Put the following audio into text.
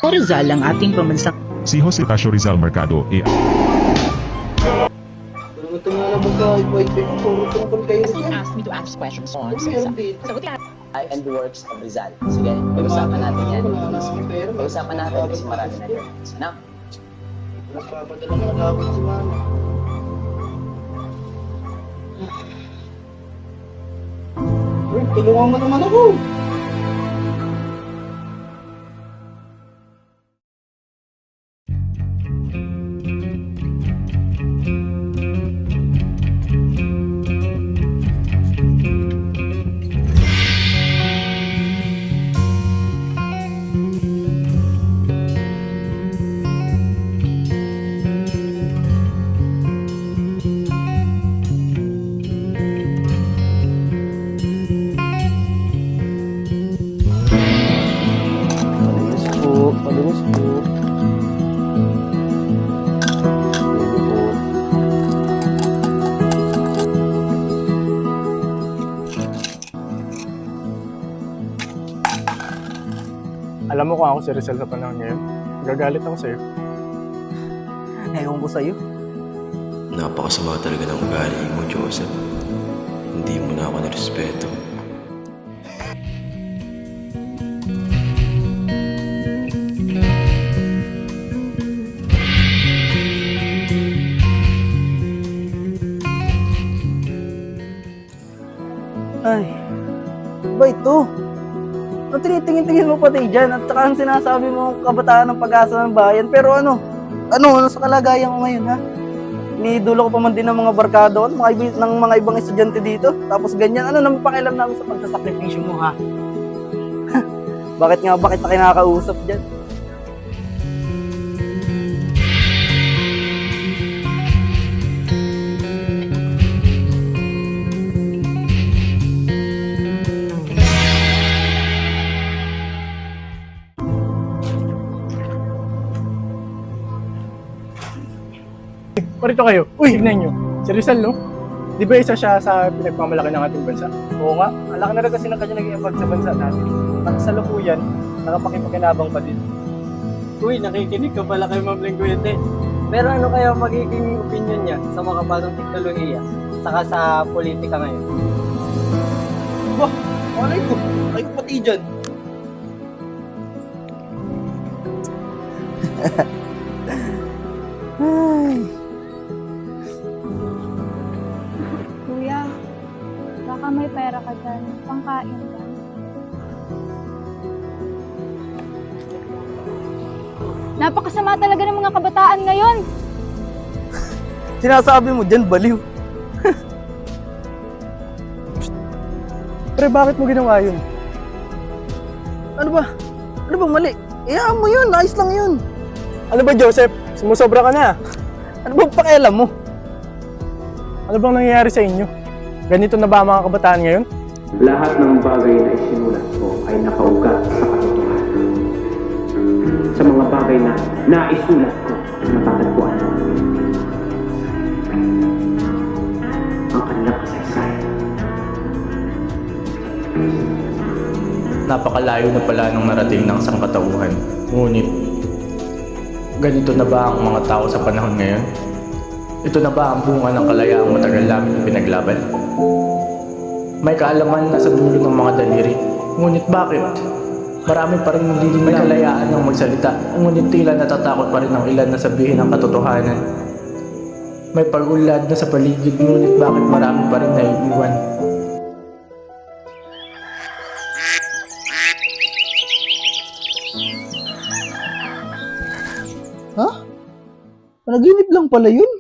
Rizal ang ating pambansang Si Jose Casio Rizal Mercado Ito nga lang sa white paper, puro tungkol kayo Kasi you sa... asked me to ask questions on Meron din. Sagot yan. And the works of Rizal. Sige, pag-usapan natin yan. Pag-usapan natin kasi marami na yun. Sana? Nagpapadala ng alawin si mama. Uy, tulungan mo naman ako. Malinis po. Alam mo kung ako si Rizal sa panahon ngayon, gagalit ako sa'yo. Ewan ko sa'yo. Napakasama talaga ng ugali mo, Joseph. Hindi mo na ako nirespeto. Ay, ba ito? Ang tinitingin-tingin mo pati dyan at saka ang sinasabi mo kabataan ng pag-asa ng bayan. Pero ano sa kalagayan ko ngayon, ha? Iniidolo ko pa man din ng mga barkado ng mga ibang estudyante dito. Tapos ganyan, ano naman pakialam namin sa pagsasakripisyo mo, ha? Bakit na kinakausap dyan? Parito kayo. Uy, tignan nyo. Si Rizal, no? Di ba isa siya sa pinagmamalaki ng ating bansa? Oo nga. Ang laki na rin kasi ng kanya naging impact sa bansa natin. At sa lukuyan, nakapakipakinabang pa din. Uy, nakikinig ka pala kay Ma'am Lengguete. Pero ano kaya magiging opinion niya sa mga bagong teknolohiya saka sa politika ngayon? Bah, alay ko pati dyan. Ay. Kuya, baka may pera ka dyan. Pangkain ka. Napakasama talaga ng mga kabataan ngayon. Sinasabi mo dyan, baliw. Pero bakit mo ginawa yun? Ano ba? Ano ba mali? Iyaan mo yun, ayos lang yun. Ano ba, Joseph? Sumusobra ka na. Ano ba pakialam mo? Ano bang nangyayari sa inyo? Ganito na ba ang mga kabataan ngayon? Lahat ng bagay na isinulat ko ay nakaugat sa katotohanan. Sa mga bagay na naisulat ko, matatagpuan mo ang kanilang kasaysayan. Napakalayo na pala nung narating ng sangkatauhan. Ngunit, ganito na ba ang mga tao sa panahon ngayon? Ito na ba ang bunga ng kalayaang matagal namin pinaglaban? May kaalaman na sa dulo ng mga daliri. Ngunit bakit? Marami pa rin hindi din kalayaan ng magsalita. Ngunit tila natatakot pa rin ang ilan na sabihin ang katotohanan. May pag-ulad na sa paligid, ngunit bakit marami pa rin naiiwan? Ha? Panaginip lang pala yun.